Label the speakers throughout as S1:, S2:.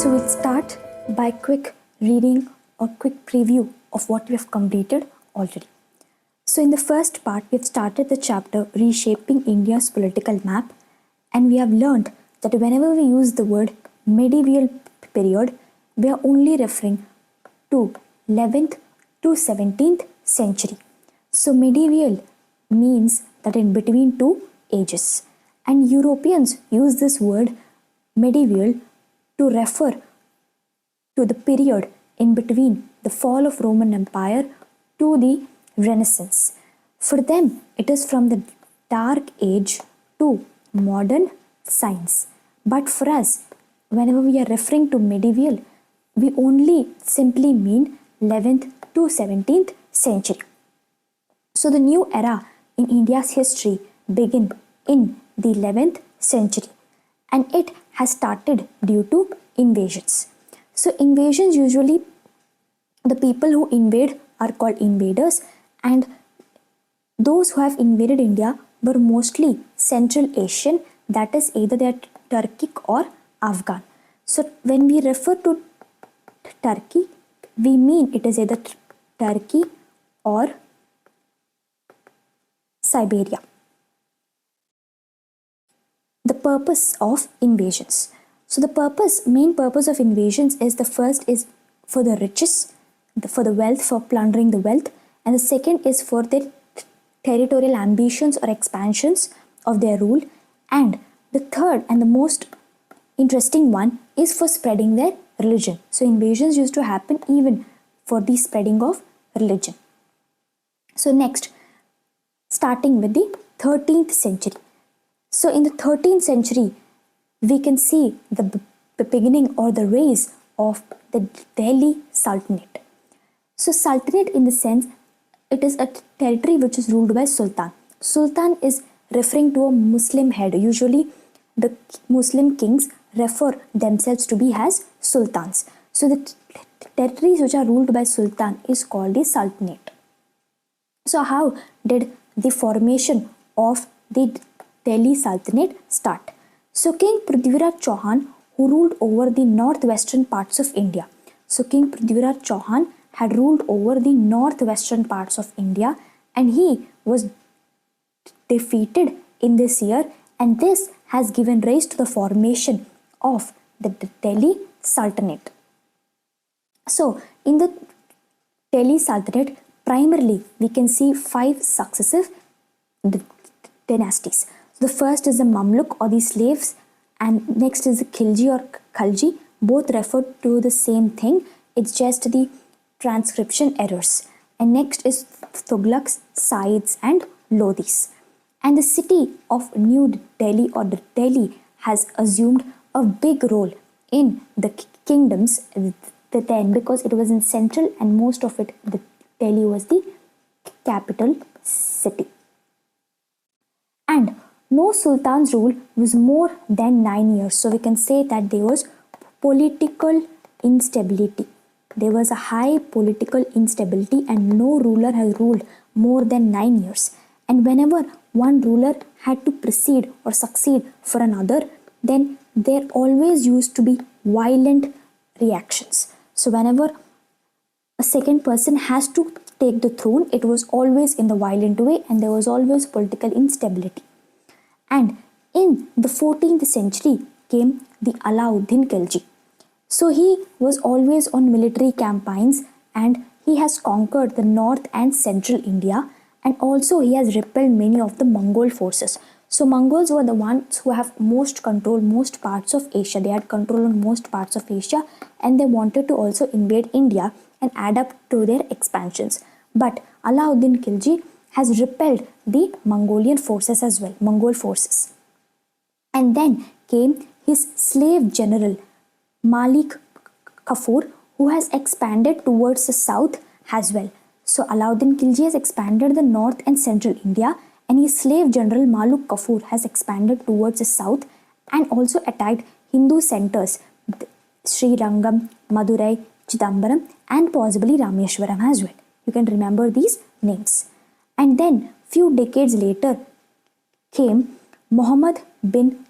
S1: So we'll start by quick reading or quick preview of what we have completed already. So in the first part, we have started the chapter Reshaping India's Political Map, and we have learned that whenever we use the word medieval period, we are only referring to 11th to 17th century. So medieval means that in between two ages, and Europeans use this word medieval to refer to the period in between the fall of Roman Empire to the Renaissance. For them, it is from the Dark Age to modern science. But for us, whenever we are referring to medieval, we only simply mean 11th to 17th century. So the new era in India's history began in the 11th century, and it has started due to invasions. So invasions, usually the people who invade are called invaders, and those who have invaded India were mostly Central Asian, that is either they are Turkic or Afghan. So when we refer to Turkey, we mean it is either Turkey or Siberia. The purpose of invasions. So the main purpose of invasions is, the first is for the riches, for the wealth, for plundering the wealth, and the second is for their territorial ambitions or expansions of their rule, and the third and the most interesting one is for spreading their religion. So invasions used to happen even for the spreading of religion. So next, starting with the 13th century. So in the 13th century, we can see the beginning or the rise of the Delhi Sultanate. So Sultanate, in the sense, it is a territory which is ruled by Sultan. Sultan is referring to a Muslim head. Usually the Muslim kings refer themselves to be as sultans. So the territories which are ruled by Sultan is called the Sultanate. So how did the formation of the Delhi Sultanate start? So King Prithviraj Chauhan, who ruled over the northwestern parts of India. So King Prithviraj Chauhan had ruled over the northwestern parts of India, and he was defeated in this year, and this has given rise to the formation of the Delhi Sultanate. So in the Delhi Sultanate, primarily we can see 5 successive dynasties. The first is the Mamluk or the slaves, and next is the Khilji or Khalji. Both refer to the same thing, it's just the transcription errors. And next is Tughlaqs, Saids and Lodhis. And the city of New Delhi or Delhi has assumed a big role in the kingdoms then, because it was in central and most of it, the Delhi was the capital city. And no sultan's rule was more than 9 years. So we can say that there was political instability. There was a high political instability, and no ruler has ruled more than 9 years. And whenever one ruler had to proceed or succeed for another, then there always used to be violent reactions. So whenever a second person has to take the throne, it was always in the violent way, and there was always political instability. And in the 14th century came the Alauddin Khilji. So he was always on military campaigns, and he has conquered the north and central India, and also he has repelled many of the Mongol forces. So Mongols were the ones who have most control, most parts of Asia. They had control on most parts of Asia, and they wanted to also invade India and add up to their expansions. But Alauddin Khilji has repelled the Mongolian forces as well, Mongol forces. And then came his slave general Malik Kafur, who has expanded towards the south as well. So Alauddin Khilji has expanded the north and central India, and his slave general Malik Kafur has expanded towards the south and also attacked Hindu centers, Sri Rangam, Madurai, Chidambaram, and possibly Rameshwaram as well. You can remember these names. And then few decades later came Muhammad bin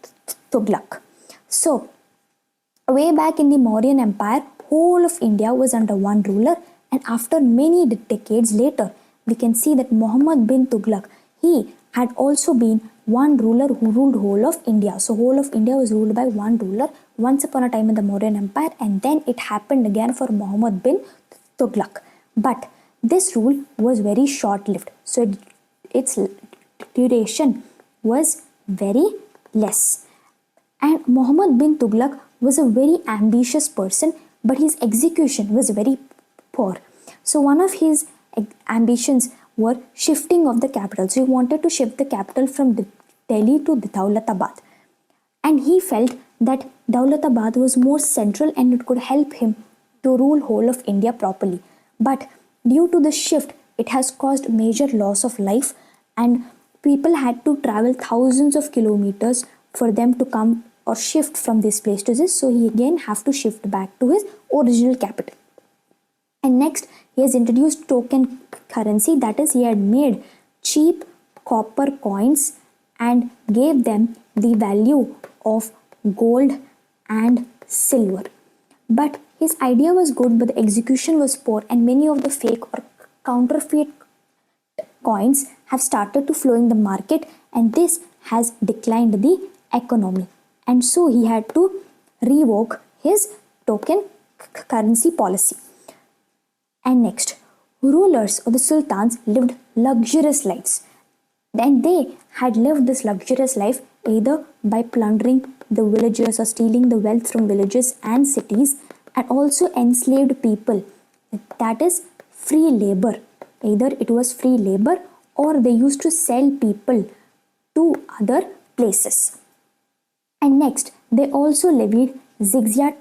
S1: Tughlaq. So Way back in the Mauryan Empire, whole of India was under one ruler, and after many decades later, we can see that Muhammad bin Tughlaq, he had also been one ruler who ruled whole of India. So whole of India was ruled by one ruler once upon a time in the Mauryan Empire, and then it happened again for Muhammad bin Tughlaq. But this rule was very short-lived, so its duration was very less. And Muhammad bin Tughlaq was a very ambitious person, but his execution was very poor. So one of his ambitions were shifting of the capital. So he wanted to shift the capital from Delhi to Daulatabad. And he felt that Daulatabad was more central and it could help him to rule whole of India properly. But due to the shift, it has caused major loss of life, and people had to travel thousands of kilometers for them to come or shift from this place to this. So he again have to shift back to his original capital. And next, he has introduced token currency, that is, he had made cheap copper coins and gave them the value of gold and silver. But his idea was good, but the execution was poor, and many of the fake or counterfeit coins have started to flow in the market, and this has declined the economy. And so he had to revoke his token currency policy. And next, rulers or the sultans lived luxurious lives. And they had lived this luxurious life either by plundering the villagers or stealing the wealth from villages and cities, and also enslaved people. That is free labor. Either it was free labor or they used to sell people to other places. And next, they also levied jizya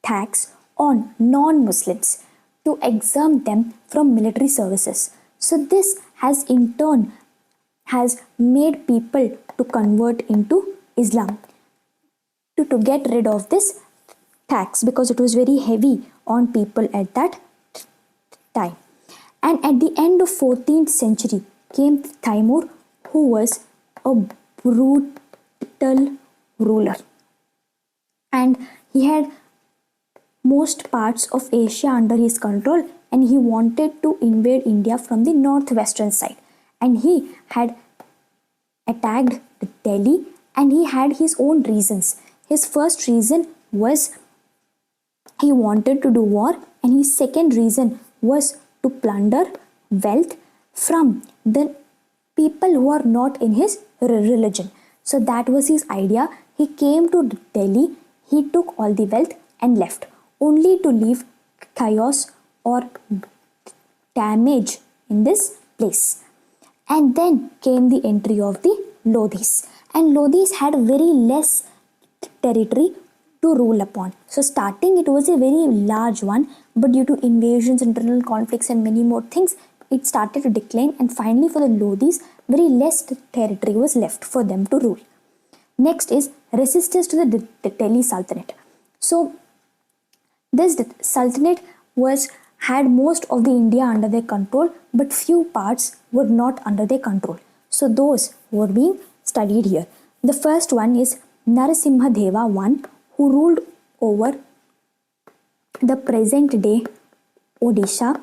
S1: tax on non-Muslims to exempt them from military services. So this has in turn has made people to convert into Islam to get rid of this tax, because it was very heavy on people at that time. And at the end of 14th century came Timur, who was a brutal ruler, and he had most parts of Asia under his control, and he wanted to invade India from the northwestern side, and he had attacked Delhi, and he had his own reasons. His first reason was he wanted to do war, and his second reason was to plunder wealth from the people who are not in his religion. So that was his idea. He came to Delhi, he took all the wealth and left, only to leave chaos or damage in this place. And then came the entry of the Lodhis, and Lodhis had very less territory to rule upon. So starting it was a very large one, but due to invasions, internal conflicts and many more things, it started to decline, and finally for the Lodhis, very less territory was left for them to rule. Next is resistance to the Delhi Sultanate. So this Sultanate had most of the India under their control, but few parts were not under their control. So those were being studied here. The first one is Narasimha Deva I, who ruled over the present day Odisha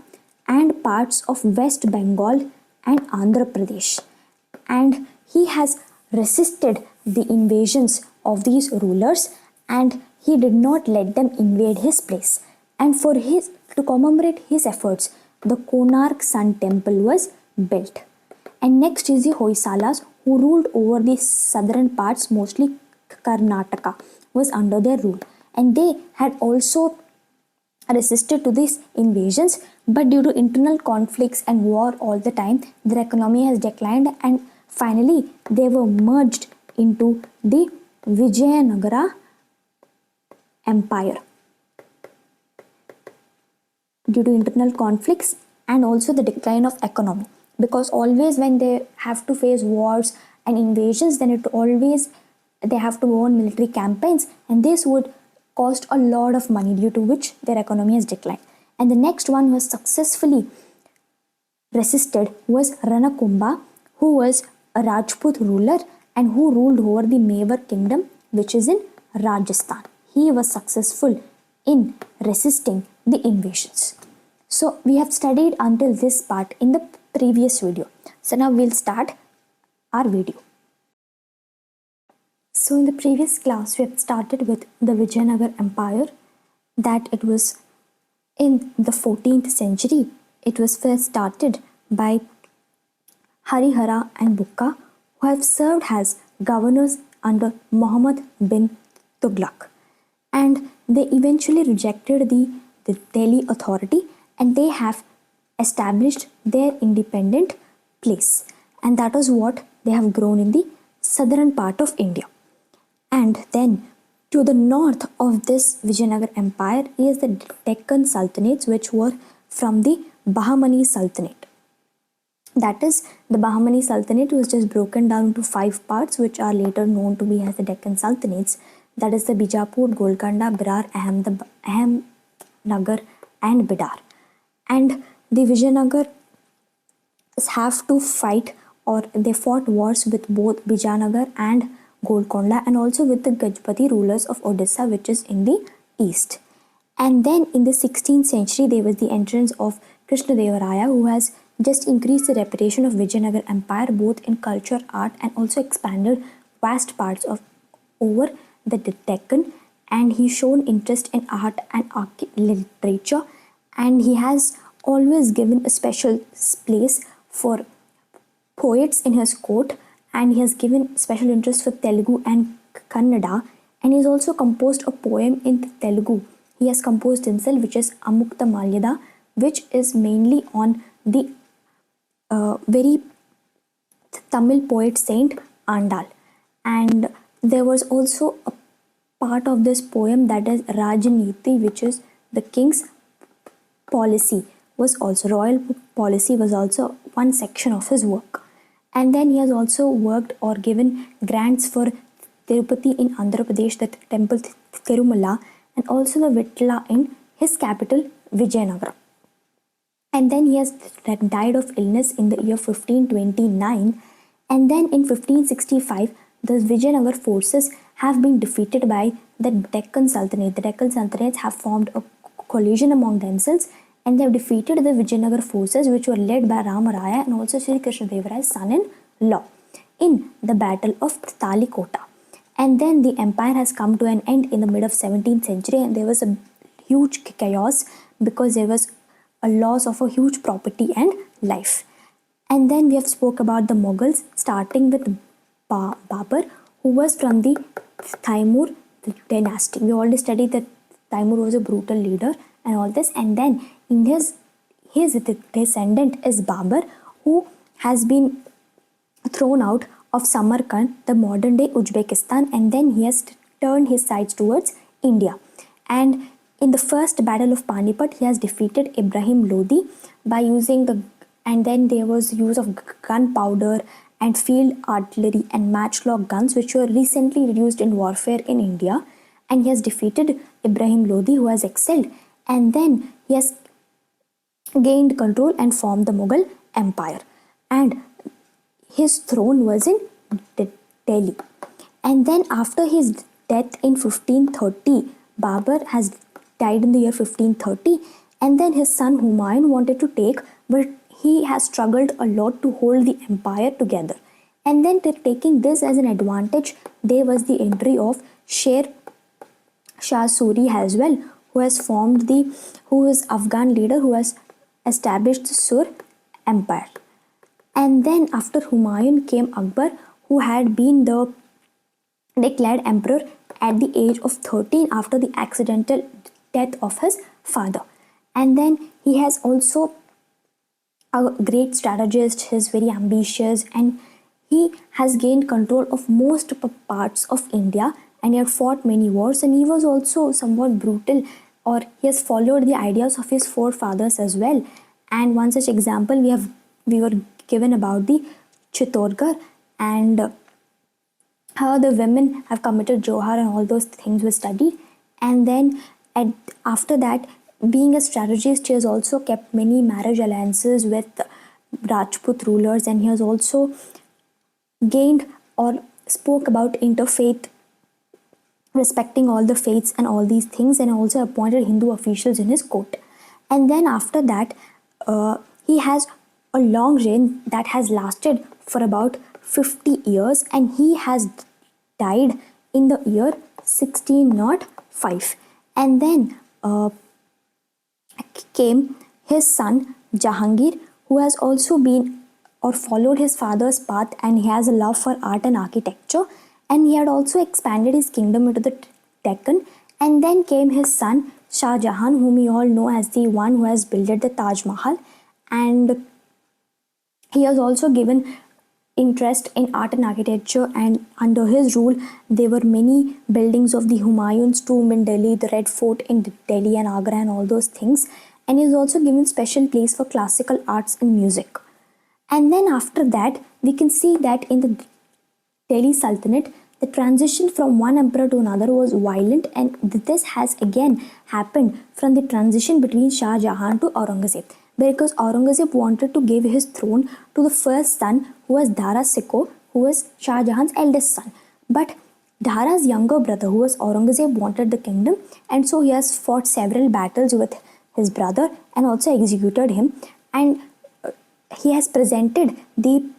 S1: and parts of West Bengal and Andhra Pradesh. And he has resisted the invasions of these rulers, and he did not let them invade his place. And to commemorate his efforts, the Konark Sun Temple was built. And next is the Hoysalas, who ruled over the southern parts, mostly Karnataka was under their rule, and they had also resisted to these invasions, but due to internal conflicts and war all the time, their economy has declined, and finally they were merged into the Vijayanagara Empire due to internal conflicts and also the decline of economy. Because always when they have to face wars and invasions, then they have to go on military campaigns, and this would cost a lot of money, due to which their economy has declined. And the next one who was successfully resisted was Ranakumbha, who was a Rajput ruler and who ruled over the Mewar kingdom, which is in Rajasthan. he was successful in resisting the invasions. So we have studied until this part in the previous video. So now we'll start our video. So in the previous class we have started with the Vijayanagara Empire, that it was in the 14th century. It was first started by Harihara and Bukka, who have served as governors under Muhammad bin Tughlaq. And they eventually rejected the Delhi authority, and they have established their independent place. And that is what they have grown in the southern part of India. And then to the north of this Vijayanagara Empire is the Deccan Sultanates, which were from the Bahmani Sultanate. That is, the Bahmani Sultanate was just broken down into 5 parts, which are later known to be as the Deccan Sultanates. That is the Bijapur, Golconda, Berar, Ahmednagar and Bidar. And the Vijayanagars have to fight, or they fought wars with both Vijayanagar and Golconda, and also with the Gajpati rulers of Odisha, which is in the east. And then in the 16th century there was the entrance of Krishnadevaraya, who has just increased the reputation of Vijayanagara Empire both in culture, art, and also expanded vast parts of over the Deccan. And he shown interest in art and literature, and he has always given a special place for poets in his court, and he has given special interest for Telugu and Kannada, and he has also composed a poem in Telugu. He has composed himself, which is Amukta Malyada, which is mainly on the very Tamil poet saint Andal. And there was also a part of this poem that is Rajaniti, which is the king's policy, was also royal policy, was also one section of his work. And then he has also worked or given grants for Tirupati in Andhra Pradesh, the temple Tirumala, and also the Vittala in his capital Vijayanagara. And then he has died of illness in the year 1529. And then in 1565, the Vijayanagara forces have been defeated by the Deccan Sultanate. The Deccan Sultanates have formed a collision among themselves, and they have defeated the Vijayanagara forces, which were led by Ramaraya and also Sri Krishnadevaraya's son-in-law in the Battle of Talikota. And then the empire has come to an end in the mid of 17th century, and there was a huge chaos because there was a loss of a huge property and life. And then we have spoke about the Mughals, starting with Babur, who was from the Taimur dynasty. We already studied that Taimur was a brutal leader and all this. And then in his descendant is Babur, who has been thrown out of Samarkand, the modern day Uzbekistan, and then he has turned his sights towards India. And in the first battle of Panipat, he has defeated Ibrahim Lodi by using and then there was use of gunpowder and field artillery and matchlock guns, which were recently used in warfare in India. And he has defeated Ibrahim Lodi, who has excelled, and then he has gained control and formed the Mughal Empire. And his throne was in Delhi. And then after his death in 1530, Babur has died in the year 1530, and then his son Humayun wanted to take, but he has struggled a lot to hold the empire together. And then taking this as an advantage, there was the entry of Sher Shah Suri as well, who is Afghan leader who has established the Sur Empire. And then after Humayun came Akbar, who had been the declared emperor at the age of 13 after the accidental death of his father. And then he has also a great strategist, he is very ambitious, and he has gained control of most parts of India, and he had fought many wars, and he was also somewhat brutal, or he has followed the ideas of his forefathers as well. And one such example we were given about the Chittorgarh, and how the women have committed Johar and all those things were studied. And then after that, being a strategist, he has also kept many marriage alliances with Rajput rulers, and he has also gained or spoke about interfaith respecting all the faiths and all these things, and also appointed Hindu officials in his court. And then after that, he has a long reign that has lasted for about 50 years, and he has died in the year 1605. And then came his son Jahangir, who has also been or followed his father's path, and he has a love for art and architecture, and he had also expanded his kingdom into the Deccan. And then came his son Shah Jahan, whom we all know as the one who has built the Taj Mahal, and he has also given interest in art and architecture, and under his rule there were many buildings of the Humayun's tomb in Delhi, the Red Fort in Delhi and Agra and all those things, and he has also given special place for classical arts and music. And then after that we can see that in the Delhi Sultanate the transition from one emperor to another was violent, and this has again happened from the transition between Shah Jahan to Aurangzeb, because Aurangzeb wanted to give his throne to the first son, who was Dara Shikoh, who was Shah Jahan's eldest son. But Dara's younger brother, who was Aurangzeb, wanted the kingdom, and so he has fought several battles with his brother and also executed him. And he has presented the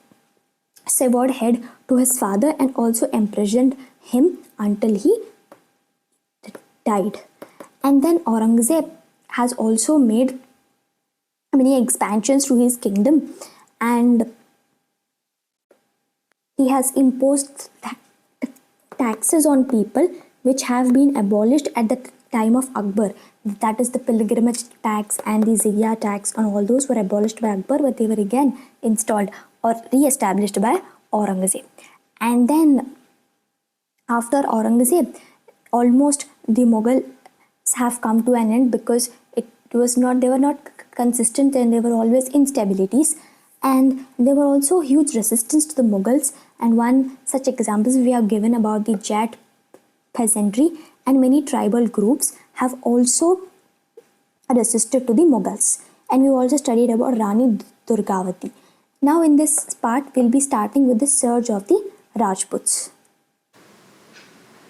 S1: severed head to his father and also imprisoned him until he died. And then Aurangzeb has also made many expansions to his kingdom, and he has imposed taxes on people which have been abolished at the time of Akbar. That is the pilgrimage tax and the ziyya tax, and all those were abolished by Akbar, but they were again installed or re-established by Aurangzeb. And then after Aurangzeb, almost the Mughals have come to an end, because they were not consistent, and there were always instabilities, and there were also huge resistance to the Mughals. And one such examples we have given about the Jat peasantry, and many tribal groups have also resisted to the Mughals. And we also studied about Rani Durgavati. Now in this part we'll be starting with the surge of the Rajputs.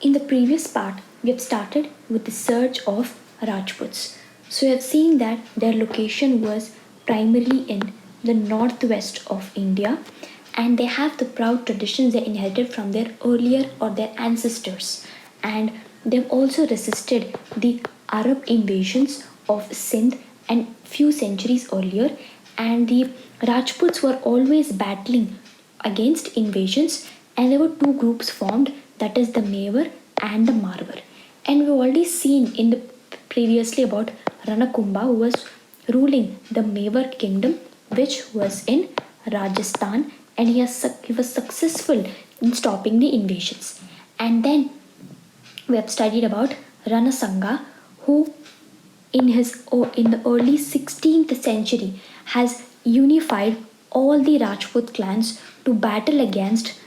S1: In the previous part we have started with the surge of Rajputs. So we have seen that their location was primarily in the northwest of India, and they have the proud traditions they inherited from their earlier or their ancestors, and they've also resisted the Arab invasions of Sindh and few centuries earlier, and the Rajputs were always battling against invasions, and there were two groups formed, that is the Mewar and the Marwar. And we've already seen in the previously about Ranakumbha, who was ruling the Mewar kingdom, which was in Rajasthan, and he was successful in stopping the invasions. And then we have studied about Ranasanga, who in the early 16th century has unified all the Rajput clans to battle against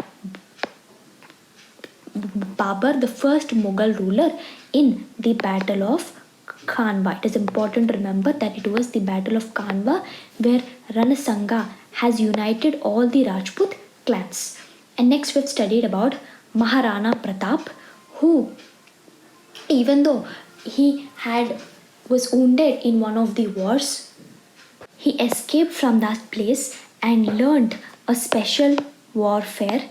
S1: Babur, the first Mughal ruler, in the Battle of Khanwa. It is important to remember that it was the Battle of Khanwa where Ranasanga has united all the Rajput clans. And next we've studied about Maharana Pratap, who, even though he was wounded in one of the wars, he escaped from that place and learned a special warfare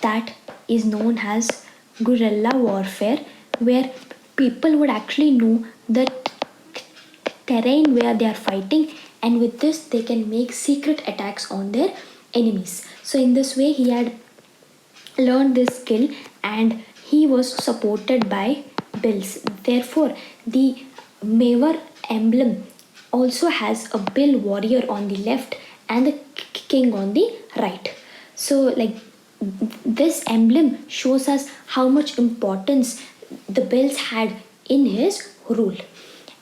S1: that is known as guerrilla warfare, where people would actually know the terrain where they are fighting, and with this they can make secret attacks on their enemies. So in this way he had learned this skill, and he was supported by bills. Therefore the Mewar emblem also has a bill warrior on the left and the king on the right. So this emblem shows us how much importance the bills had in his rule.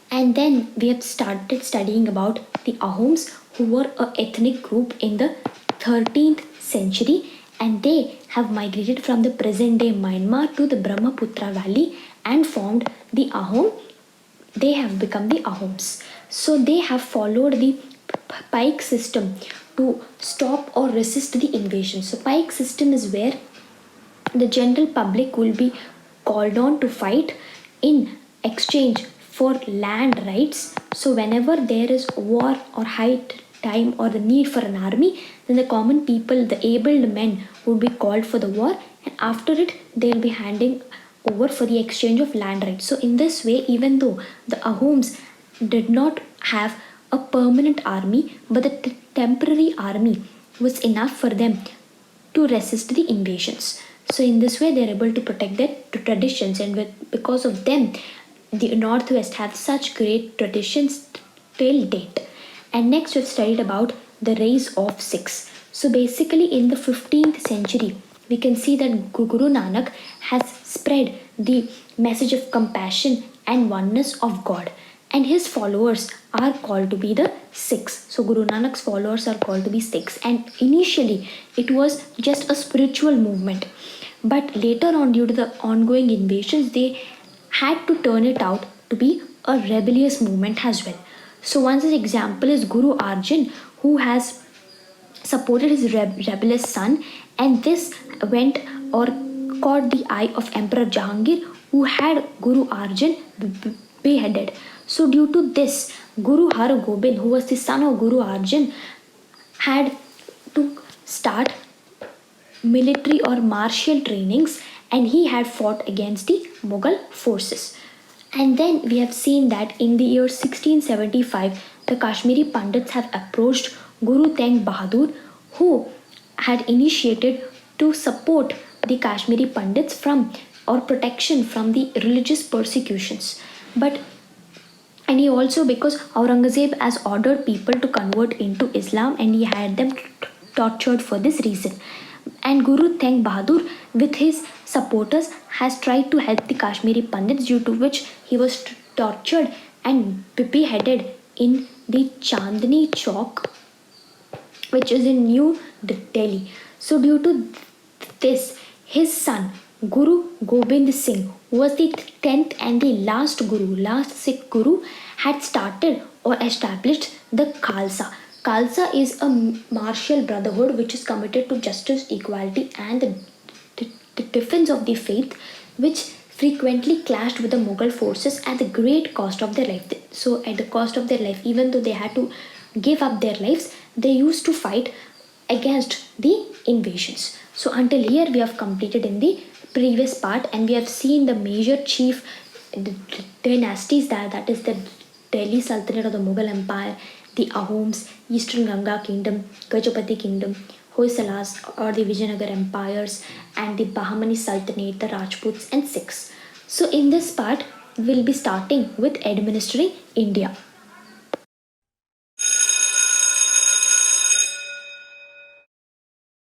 S1: And then we have started studying about the Ahoms, who were an ethnic group in the 13th century, and they have migrated from the present day Myanmar to the Brahmaputra valley and formed the Ahom. They have become the Ahoms. So they have followed the pike system to stop or resist the invasion. So pike system is where the general public will be called on to fight in exchange for land rights. So whenever there is war or high time or the need for an army, then the common people, the able men, would be called for the war, and after it they'll be handing over for the exchange of land rights. So in this way, even though the Ahoms did not have a permanent army, but the temporary army was enough for them to resist the invasions. So in this way, they are able to protect their traditions, and because of them, the Northwest have such great traditions till date. And next, we've studied about the rise of Sikhs. So basically, in the 15th century, we can see that Guru Nanak has spread the message of compassion and oneness of God, and his followers are called to be the Sikhs. So Guru Nanak's followers are called to be Sikhs, and initially it was just a spiritual movement, but later on, due to the ongoing invasions, they had to turn it out to be a rebellious movement as well. So one such example is Guru Arjan, who has supported his rebellious son, and this went or caught the eye of Emperor Jahangir, who had Guru Arjan beheaded. So due to this, Guru Har Gobind, who was the son of Guru Arjan, had to start military or martial trainings, and he had fought against the Mughal forces. And then we have seen that in the year 1675, the Kashmiri Pandits have approached Guru Teng Bahadur, who had initiated to support the Kashmiri Pandits from or protection from the religious persecutions. But and he also, because Aurangzeb has ordered people to convert into Islam, and he had them tortured for this reason. And Guru Teng Bahadur, with his supporters, has tried to help the Kashmiri Pandits, due to which he was tortured and beheaded in the Chandni Chowk, which is in New Delhi. So due to this, his son Guru Gobind Singh, who was the 10th and the last Sikh Guru, had started or established the Khalsa. Khalsa is a martial brotherhood which is committed to justice, equality, and the defense of the faith, which frequently clashed with the Mughal forces at the great cost of their life. So at the cost of their life, even though they had to give up their lives, they used to fight against the invasions. So until here we have completed in the previous part, and we have seen the major chief dynasties, that is the Delhi Sultanate or the Mughal Empire, the Ahoms, Eastern Ganga Kingdom, Gajapati Kingdom, Hoysalas or the Vijayanagara Empires, and the Bahmani Sultanate, the Rajputs and Sikhs. So in this part, we'll be starting with administering India.